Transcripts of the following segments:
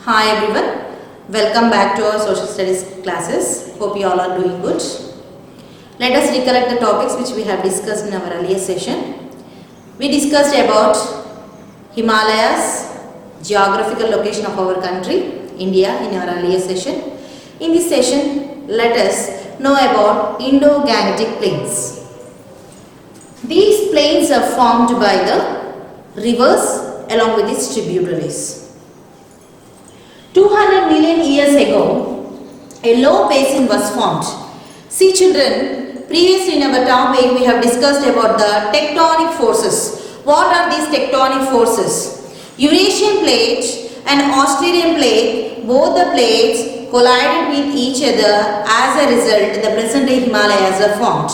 Hi everyone, welcome back to our social studies classes. Hope you all are doing good. Let us recollect the topics which we have discussed in our earlier session. We discussed about Himalayas, geographical location of our country, India, in our earlier session. In this session, let us know about Indo-Gangetic Plains. These plains are formed by the rivers along with its tributaries. 200 million years ago, a low basin was formed. See children, previously in our topic we have discussed about the tectonic forces. What are these tectonic forces? Eurasian plate and Australian plate, both the plates collided with each other. As a result, the present day Himalayas are formed.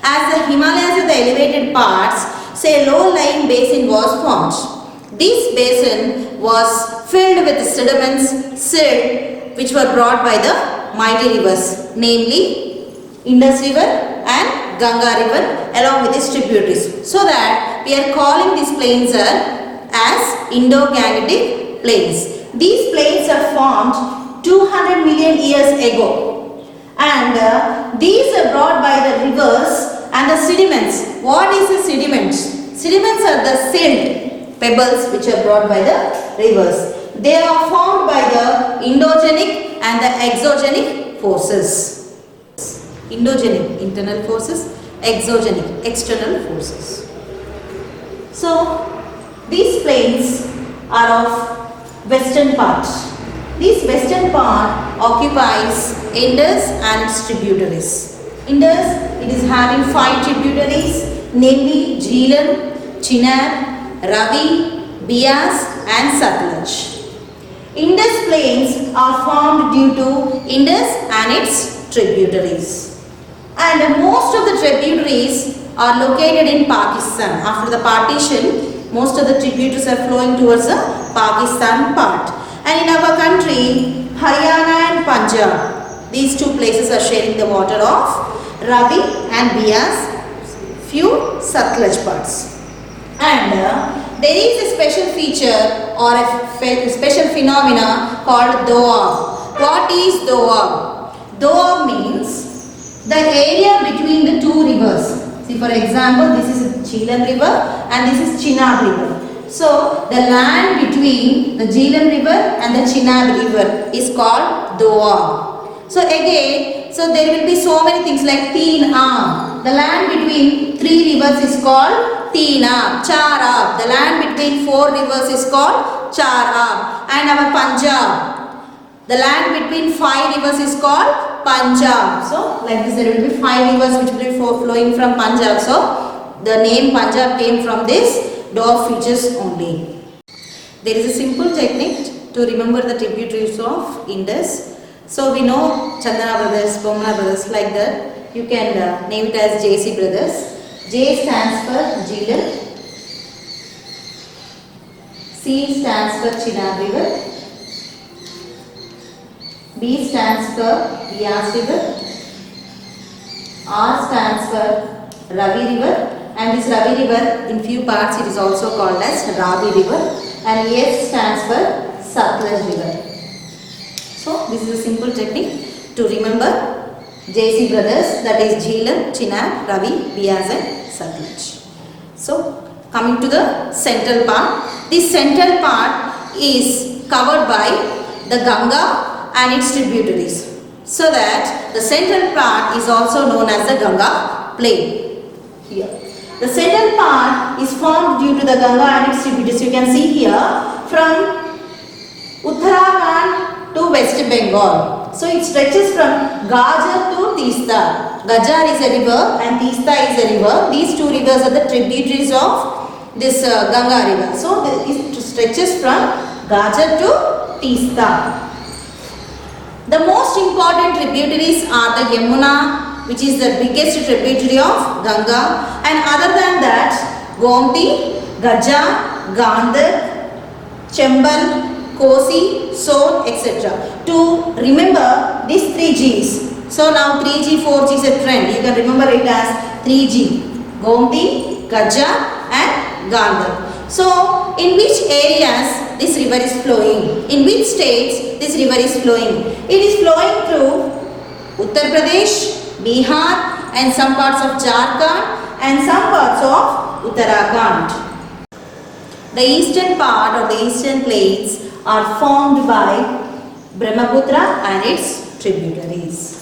As the Himalayas are the elevated parts, say low-lying basin was formed. This basin was filled with sediments, silt, which were brought by the mighty rivers, namely Indus River and Ganga River along with its tributaries. So that we are calling these plains as Indo-Gangetic Plains. These plains are formed 200 million years ago, and these are brought by the rivers and the sediments. What is the sediments? Sediments are the silt, pebbles which are brought by the rivers. They are formed by the endogenic and the exogenic forces. Endogenic, internal forces, exogenic, external forces. So, these plains are of western part. This western part occupies Indus and its tributaries. Indus, it is having 5 tributaries, namely Jhelum, Chenab, Ravi, Beas and Satluj. Indus plains are formed due to Indus and its tributaries. And most of the tributaries are located in Pakistan. After the partition, most of the tributaries are flowing towards the Pakistan part. And in our country, Haryana and Punjab, these two places are sharing the water of Ravi and Beas, few Satluj parts. And there is a special feature or a special phenomena called Doab. What is Doab? Doab means the area between the two rivers. See, for example, this is Jhelum River and this is Chenab River. So, the land between the Jhelum River and the Chenab River is called Doab. So, again, there will be so many things like Teen Aam. The land between 3 rivers is called Teenab. Charab. The land between 4 rivers is called Charab. And our Punjab. The land between 5 rivers is called Punjab. So, like this, there will be 5 rivers which will be flowing from Punjab. So, the name Punjab came from this Doab features only. There is a simple technique to remember the tributaries of Indus. So, we know Chandana brothers, Bomana brothers, like that. You can name it as JC brothers. J stands for Jhelum, C stands for Chenab River, B stands for Beas River, R stands for Ravi River, and this Ravi River in few parts it is also called as Ravi River, and S stands for Satluj River. So this is a simple technique to remember JC brothers, that is Jhelum, Chenab, Ravi, Beas and Satluj. So coming to the central part, this central part is covered by the Ganga and its tributaries. So that the central part is also known as the Ganga plain. Here. The central part is formed due to the Ganga and its tributaries. You can see here from Uttarakhand to West Bengal. So it stretches from Gajar to Teesta. Gajar is a river and Teesta is a river. These two rivers are the tributaries of this Ganga river. So it stretches from Gajar to Teesta. The most important tributaries are the Yamuna, which is the biggest tributary of Ganga, and other than that, Gomti, Gaja, Gandhar, Chambal, Kosi, Son, etc. To remember these 3 Gs. So now 3G, 4G is a trend. You can remember it as 3G. Gomti, Gaja and Gandhar. So in which areas this river is flowing? In which states this river is flowing? It is flowing through Uttar Pradesh, Bihar and some parts of Jharkhand and some parts of Uttarakhand. The eastern part or the eastern plains are formed by Brahmaputra and its tributaries.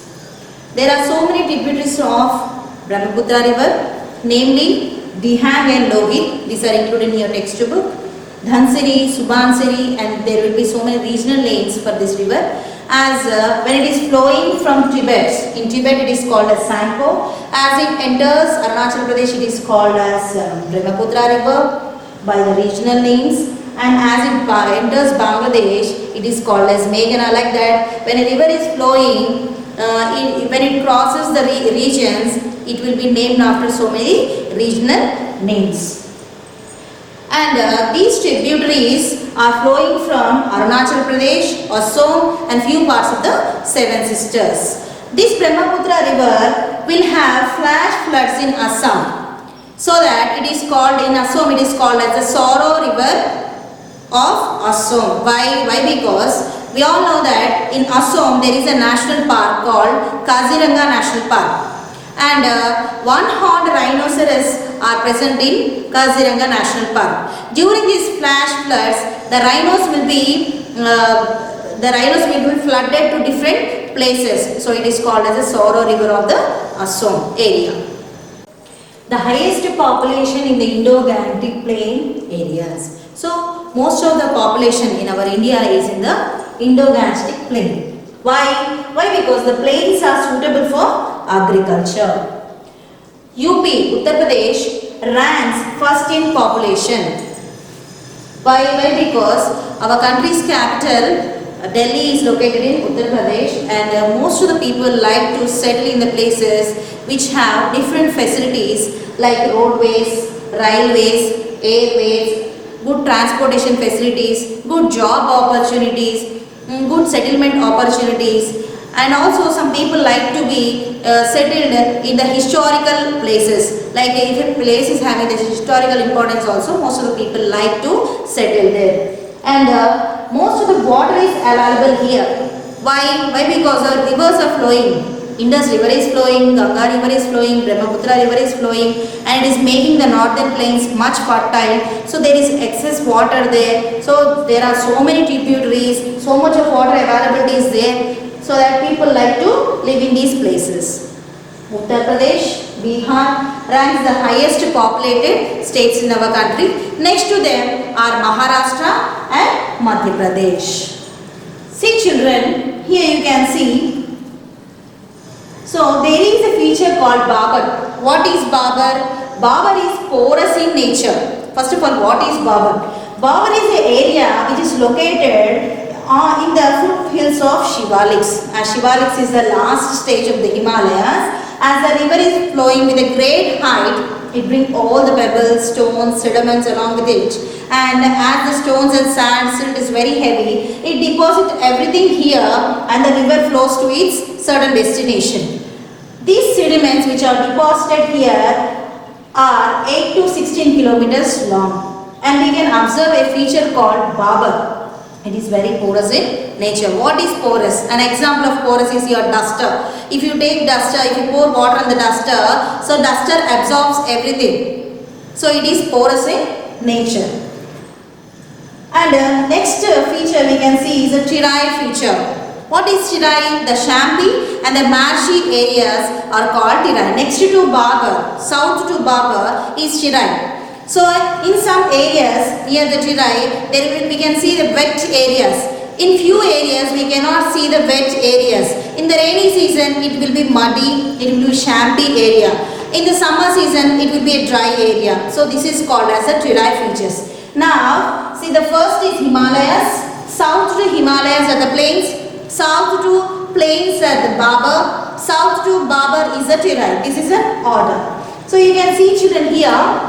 There are so many tributaries of Brahmaputra river, namely Dihang and Lohit. These are included in your textbook. Dhansiri, Subansiri, and there will be so many regional names for this river. As when it is flowing from Tibet, in Tibet it is called as Sangpo. As it enters Arunachal Pradesh, it is called as Brahmaputra river by the regional names. And as it enters Bangladesh, it is called as Meghna. Like that, when a river is flowing, when it crosses the regions, it will be named after so many regional names. And these tributaries are flowing from Arunachal Pradesh, Assam and few parts of the Seven Sisters. This Brahmaputra river will have flash floods in Assam. So that it is called, in Assam it is called as the Sorrow River of Assam. Why? Because we all know that in Assam there is a national park called Kaziranga National Park. And one-horned rhinoceros are present in Kaziranga National Park. During these flash floods, the rhinos will be flooded to different places. So it is called as the Sorrow River of the Assam area. The highest population in the Indo-Gangetic Plain areas. So most of the population in our India is in the Indo-Gangetic Plain. Why? Because the plains are suitable for agriculture. UP, Uttar Pradesh ranks first in population. Why? Because our country's capital Delhi is located in Uttar Pradesh, and most of the people like to settle in the places which have different facilities like roadways, railways, airways, good transportation facilities, good job opportunities, good settlement opportunities, and also some people like to be settled in the historical places. Like if a place is having the historical importance also, most of the people like to settle there. And most of the water is available here. Why? Because the rivers are flowing. Indus river is flowing, Ganga river is flowing, Brahmaputra river is flowing, and it is making the northern plains much fertile. So there is excess water there. So there are so many tributaries, so much of water availability is there, so that people like to live in these places. Uttar Pradesh, Bihar ranks the highest populated states in our country. Next to them are Maharashtra and Madhya Pradesh. See children, here you can see. So there is a feature called Bhabar. What is Bhabar? Bhabar is porous in nature. First of all, what is Bhabar? Bhabar is an area which is located in the foothills of Shivaliks. As Shivaliks is the last stage of the Himalayas. As the river is flowing with a great height, it brings all the pebbles, stones, sediments along with it. And as the stones and sand silt is very heavy, it deposits everything here and the river flows to its certain destination. These sediments which are deposited here are 8 to 16 kilometers long. And we can observe a feature called Bhabar. It is very porous in nature. What is porous? An example of porous is your duster. If you take duster, if you pour water on the duster, so duster absorbs everything. So it is porous in nature. And next feature we can see is a Chirai feature. What is Chirai? The Shampi and the Marshi areas are called Chirai. Next to Bhabar, south to Bhabar is Chirai. So in some areas near the Chirai, we can see the wet areas. In few areas we cannot see the wet areas. In the rainy season it will be muddy, it will be Shampi area. In the summer season it will be a dry area. So this is called as a Chirai features. Now see, the first is Himalayas. South to Himalayas are the plains. South to plains are the Bhabar. South to Bhabar is the Chirai. This is an order. So you can see children here.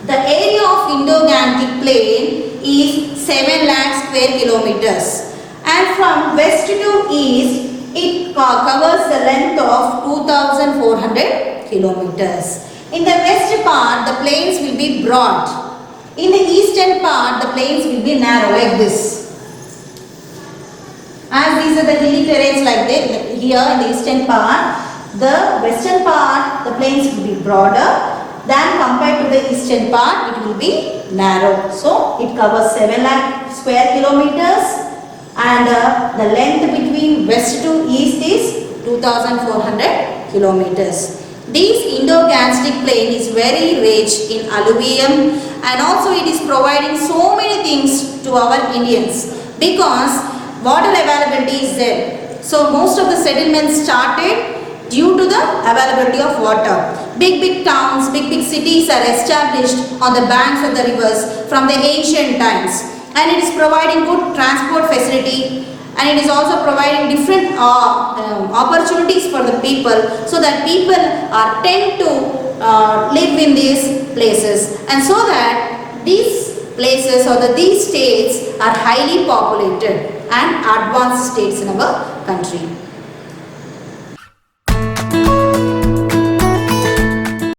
The area of Indo-Gangetic Plain is 7 lakh square kilometers, and from west to east it covers the length of 2400 kilometers. In the west part the plains will be broad, In the eastern part, the plains will be narrow like this. As these are the hilly terrains like this, here in the eastern part, the western part, the plains will be broader than compared to the eastern part, it will be narrow. So, it covers 7 lakh square kilometers and the length between west to east is 2400 kilometers. This Indo-Gangetic plain is very rich in alluvium and also it is providing so many things to our Indians because water availability is there. So most of the settlements started due to the availability of water. Big towns, big cities are established on the banks of the rivers from the ancient times. And it is providing good transport facility and it is also providing different opportunities for the people so that people are tend to live in these places and so that these places or these states are highly populated and advanced states in our country.